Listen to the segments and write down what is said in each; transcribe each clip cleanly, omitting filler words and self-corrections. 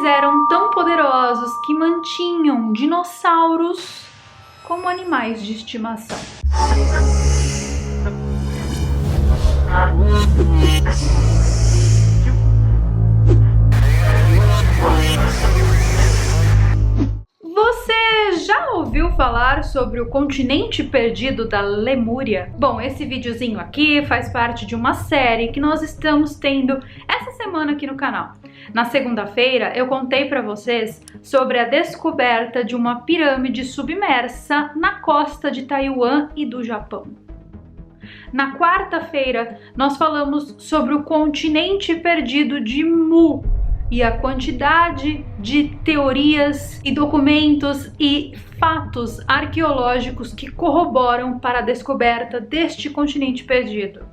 eram tão poderosos que mantinham dinossauros como animais de estimação. Você já ouviu falar sobre o continente perdido da Lemúria? Bom, esse videozinho aqui faz parte de uma série que nós estamos tendo essa semana aqui no canal. Na segunda-feira eu contei para vocês sobre a descoberta de uma pirâmide submersa na costa de Taiwan e do Japão. Na quarta-feira nós falamos sobre o continente perdido de Mu e a quantidade de teorias e documentos e fatos arqueológicos que corroboram para a descoberta deste continente perdido.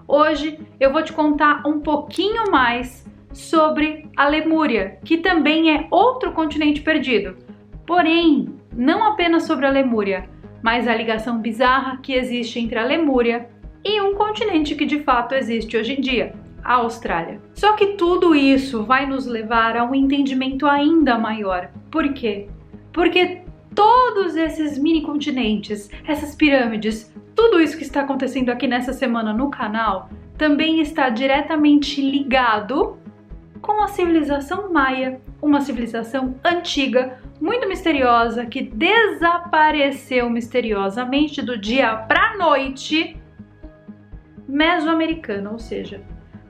Hoje eu vou te contar um pouquinho mais sobre a Lemúria, que também é outro continente perdido. Porém, não apenas sobre a Lemúria, mas a ligação bizarra que existe entre a Lemúria e um continente que de fato existe hoje em dia, a Austrália. Só que tudo isso vai nos levar a um entendimento ainda maior. Por quê? Porque todos esses mini continentes, essas pirâmides, tudo isso que está acontecendo aqui nessa semana no canal, também está diretamente ligado com a civilização maia, uma civilização antiga, muito misteriosa, que desapareceu misteriosamente do dia para a noite, mesoamericana, ou seja,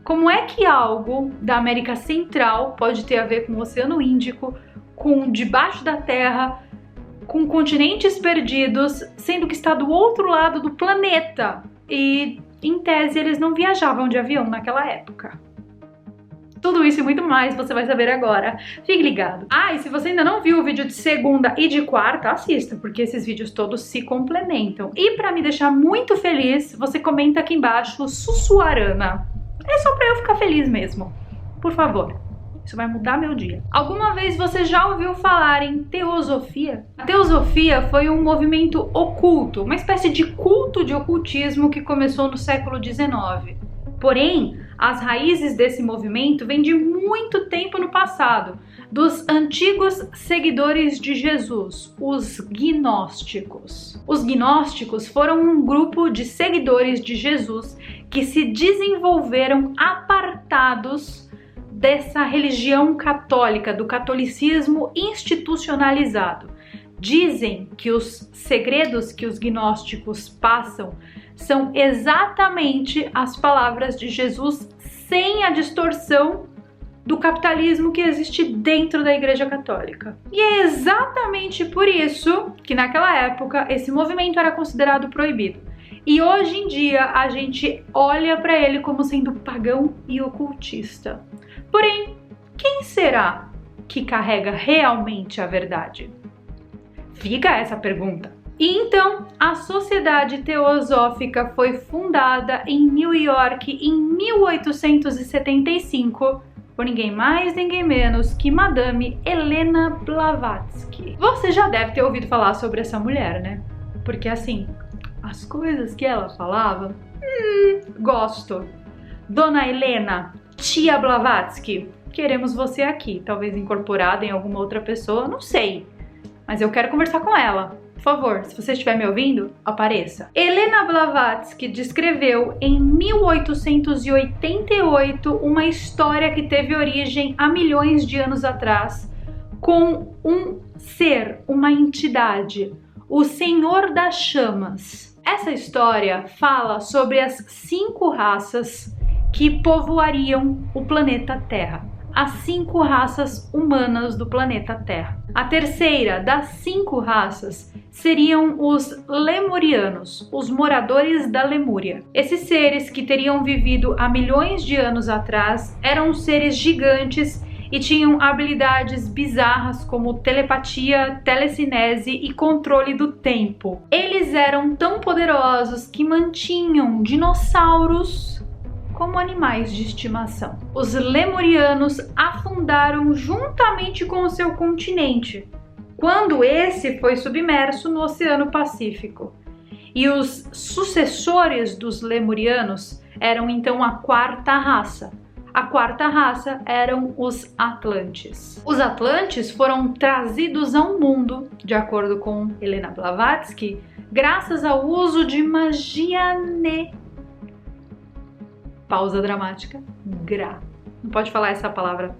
como é que algo da América Central pode ter a ver com o Oceano Índico, com debaixo da Terra, com continentes perdidos, sendo que está do outro lado do planeta? E, em tese, eles não viajavam de avião naquela época. Tudo isso e muito mais você vai saber agora. Fique ligado. Ah, e se você ainda não viu o vídeo de segunda e de quarta, assista, porque esses vídeos todos se complementam. E para me deixar muito feliz, você comenta aqui embaixo Sussuarana. É só pra eu ficar feliz mesmo. Por favor. Isso vai mudar meu dia. Alguma vez você já ouviu falar em teosofia? A teosofia foi um movimento oculto, uma espécie de culto de ocultismo que começou no século XIX. Porém, as raízes desse movimento vêm de muito tempo no passado, dos antigos seguidores de Jesus, os gnósticos. Os gnósticos foram um grupo de seguidores de Jesus que se desenvolveram apartados dessa religião católica, do catolicismo institucionalizado. Dizem que os segredos que os gnósticos passam são exatamente as palavras de Jesus sem a distorção do capitalismo que existe dentro da Igreja Católica. E é exatamente por isso que naquela época esse movimento era considerado proibido. E hoje em dia a gente olha para ele como sendo pagão e ocultista. Porém, quem será que carrega realmente a verdade? Fica essa pergunta. E então, a Sociedade Teosófica foi fundada em New York em 1875 por ninguém mais, ninguém menos que Madame Helena Blavatsky. Você já deve ter ouvido falar sobre essa mulher, né? Porque assim, as coisas que ela falava, gosto. Dona Helena, tia Blavatsky, queremos você aqui, talvez incorporada em alguma outra pessoa, não sei. Mas eu quero conversar com ela. Por favor, se você estiver me ouvindo, apareça. Helena Blavatsky descreveu em 1888 uma história que teve origem há milhões de anos atrás com um ser, uma entidade, o Senhor das Chamas. Essa história fala sobre as 5 raças que povoariam o planeta Terra. As 5 raças humanas do planeta Terra. A terceira das 5 raças seriam os lemurianos, os moradores da Lemúria. Esses seres que teriam vivido há milhões de anos atrás eram seres gigantes e tinham habilidades bizarras como telepatia, telecinese e controle do tempo. Eles eram tão poderosos que mantinham dinossauros como animais de estimação. Os lemurianos afundaram juntamente com o seu continente, quando esse foi submerso no Oceano Pacífico. E os sucessores dos lemurianos eram então a 4ª raça, A quarta raça eram os Atlantes. Os Atlantes foram trazidos ao mundo, de acordo com Helena Blavatsky, graças ao uso de magia pausa dramática, não pode falar essa palavra,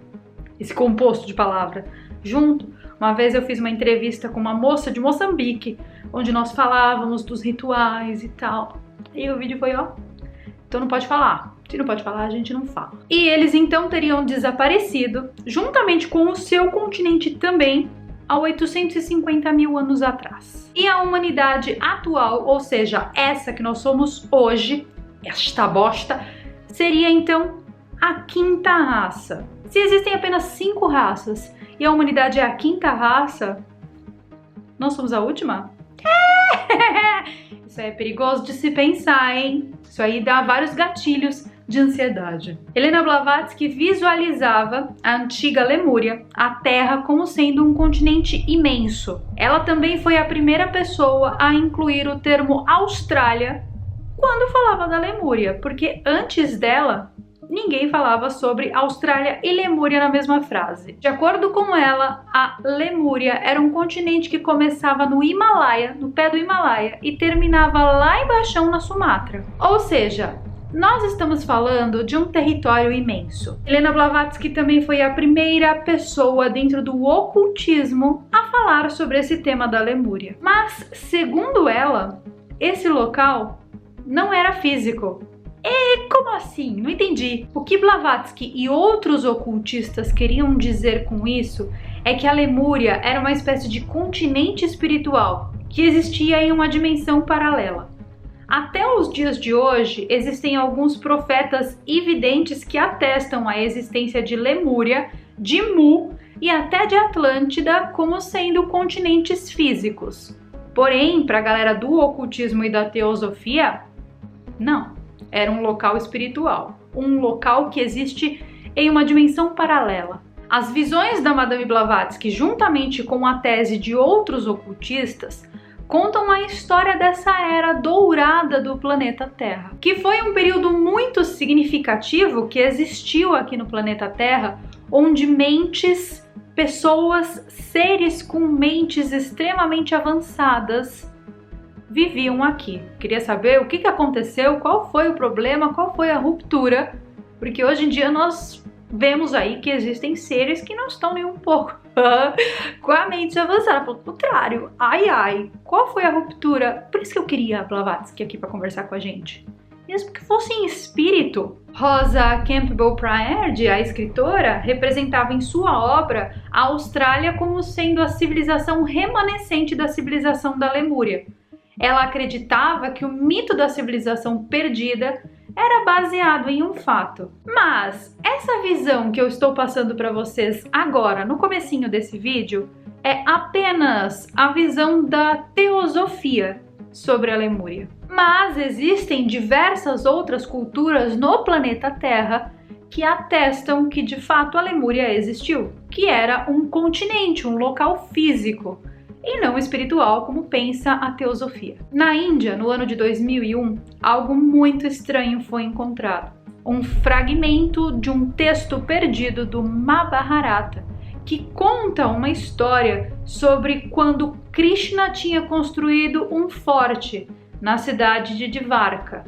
esse composto de palavra junto. Uma vez eu fiz uma entrevista com uma moça de Moçambique, onde nós falávamos dos rituais e tal. E o vídeo foi, ó, então não pode falar. Se não pode falar, a gente não fala. E eles então teriam desaparecido, juntamente com o seu continente também, há 850 mil anos atrás. E a humanidade atual, ou seja, essa que nós somos hoje, esta bosta, seria então a quinta raça. Se existem apenas 5 raças e a humanidade é a quinta raça, nós somos a última? Isso é perigoso de se pensar, hein? Isso aí dá vários gatilhos de ansiedade. Helena Blavatsky visualizava a antiga Lemúria, a Terra, como sendo um continente imenso. Ela também foi a primeira pessoa a incluir o termo Austrália quando falava da Lemúria, porque antes dela ninguém falava sobre Austrália e Lemúria na mesma frase. De acordo com ela, a Lemúria era um continente que começava no Himalaia, no pé do Himalaia, e terminava lá embaixo na Sumatra. Ou seja, nós estamos falando de um território imenso. Helena Blavatsky também foi a primeira pessoa dentro do ocultismo a falar sobre esse tema da Lemúria. Mas, segundo ela, esse local não era físico. E como assim? Não entendi. O que Blavatsky e outros ocultistas queriam dizer com isso é que a Lemúria era uma espécie de continente espiritual que existia em uma dimensão paralela. Até os dias de hoje, existem alguns profetas e videntes que atestam a existência de Lemúria, de Mu e até de Atlântida como sendo continentes físicos. Porém, para a galera do ocultismo e da teosofia, não. Era um local espiritual, um local que existe em uma dimensão paralela. As visões da Madame Blavatsky, juntamente com a tese de outros ocultistas, contam a história dessa era dourada do planeta Terra, que foi um período muito significativo que existiu aqui no planeta Terra, onde mentes, pessoas, seres com mentes extremamente avançadas viviam aqui. Queria saber o que aconteceu, qual foi o problema, qual foi a ruptura, porque hoje em dia nós vemos aí que existem seres que não estão nem um pouco com a mente avançada, pelo contrário. Ai, qual foi a ruptura? Por isso que eu queria a Blavatsky aqui para conversar com a gente. Mesmo que fosse em espírito. Rosa Campbell Praed, a escritora, representava em sua obra a Austrália como sendo a civilização remanescente da civilização da Lemúria. Ela acreditava que o mito da civilização perdida era baseado em um fato. Mas essa visão que eu estou passando para vocês agora, no comecinho desse vídeo, é apenas a visão da teosofia sobre a Lemúria. Mas existem diversas outras culturas no planeta Terra que atestam que de fato a Lemúria existiu, que era um continente, um local físico, e não espiritual, como pensa a teosofia. Na Índia, no ano de 2001, algo muito estranho foi encontrado. Um fragmento de um texto perdido do Mahabharata, que conta uma história sobre quando Krishna tinha construído um forte na cidade de Dvarka.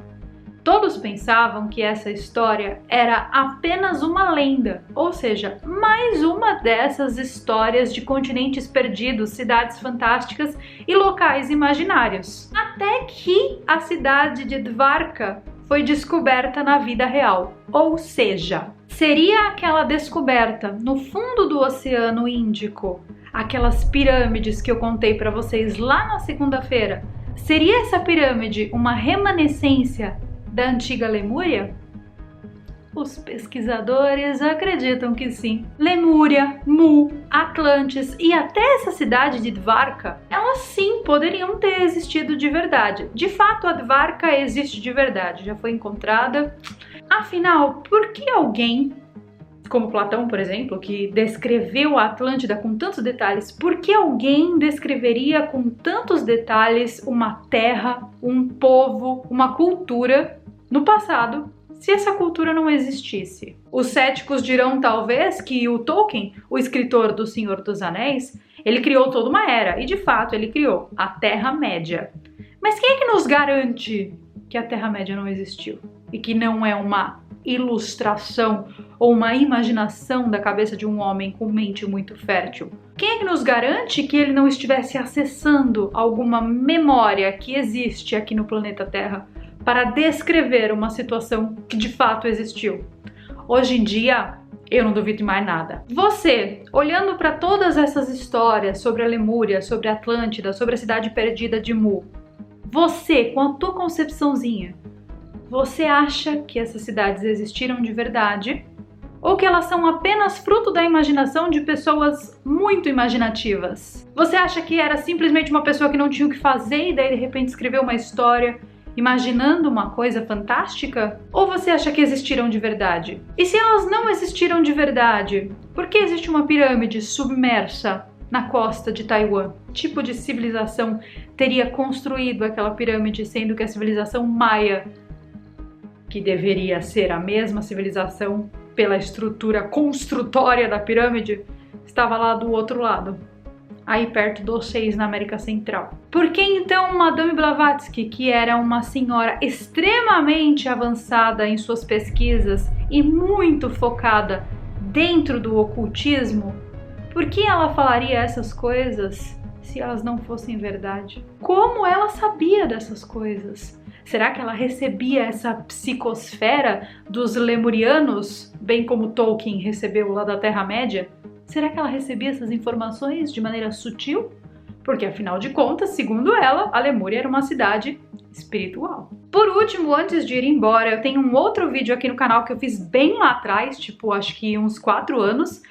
Todos pensavam que essa história era apenas uma lenda, ou seja, mais uma dessas histórias de continentes perdidos, cidades fantásticas e locais imaginários. Até que a cidade de Dvarka foi descoberta na vida real, ou seja, seria aquela descoberta no fundo do Oceano Índico, aquelas pirâmides que eu contei para vocês lá na segunda-feira. Seria essa pirâmide uma remanescência da antiga Lemúria? Os pesquisadores acreditam que sim. Lemúria, Mu, Atlantis e até essa cidade de Dvarka, elas sim poderiam ter existido de verdade. De fato, a Dvarka existe de verdade, já foi encontrada. Afinal, por que alguém, como Platão, por exemplo, que descreveu a Atlântida com tantos detalhes, por que alguém descreveria com tantos detalhes uma terra, um povo, uma cultura no passado, se essa cultura não existisse? Os céticos dirão talvez que o Tolkien, o escritor do Senhor dos Anéis, ele criou toda uma era, e de fato ele criou a Terra-média. Mas quem é que nos garante que a Terra-média não existiu? E que não é uma ilustração ou uma imaginação da cabeça de um homem com mente muito fértil? Quem é que nos garante que ele não estivesse acessando alguma memória que existe aqui no planeta Terra para descrever uma situação que de fato existiu? Hoje em dia, eu não duvido de mais nada. Você, olhando para todas essas histórias sobre a Lemúria, sobre a Atlântida, sobre a cidade perdida de Mu, você, com a tua concepçãozinha, você acha que essas cidades existiram de verdade? Ou que elas são apenas fruto da imaginação de pessoas muito imaginativas? Você acha que era simplesmente uma pessoa que não tinha o que fazer e daí de repente escreveu uma história imaginando uma coisa fantástica? Ou você acha que existiram de verdade? E se elas não existiram de verdade, por que existe uma pirâmide submersa na costa de Taiwan? Que tipo de civilização teria construído aquela pirâmide, sendo que a civilização maia, que deveria ser a mesma civilização pela estrutura construtória da pirâmide, estava lá do outro lado, aí perto dos 6 na América Central? Por que então Madame Blavatsky, que era uma senhora extremamente avançada em suas pesquisas e muito focada dentro do ocultismo, por que ela falaria essas coisas se elas não fossem verdade? Como ela sabia dessas coisas? Será que ela recebia essa psicosfera dos lemurianos, bem como Tolkien recebeu lá da Terra-média? Será que ela recebia essas informações de maneira sutil? Porque, afinal de contas, segundo ela, a Lemúria era uma cidade espiritual. Por último, antes de ir embora, eu tenho um outro vídeo aqui no canal que eu fiz bem lá atrás, tipo, acho que uns 4 anos,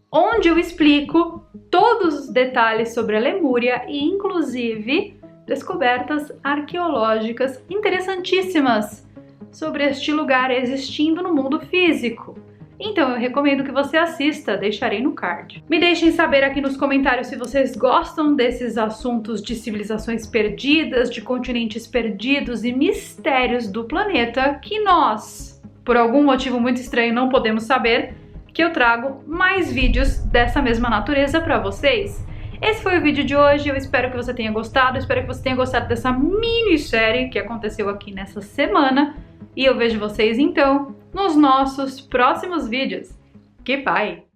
onde eu explico todos os detalhes sobre a Lemúria e, inclusive, descobertas arqueológicas interessantíssimas sobre este lugar existindo no mundo físico. Então eu recomendo que você assista, deixarei no card. Me deixem saber aqui nos comentários se vocês gostam desses assuntos de civilizações perdidas, de continentes perdidos e mistérios do planeta que nós, por algum motivo muito estranho, não podemos saber, que eu trago mais vídeos dessa mesma natureza para vocês. Esse foi o vídeo de hoje, eu espero que você tenha gostado, espero que você tenha gostado dessa minissérie que aconteceu aqui nessa semana. E eu vejo vocês então nos nossos próximos vídeos. Que pai!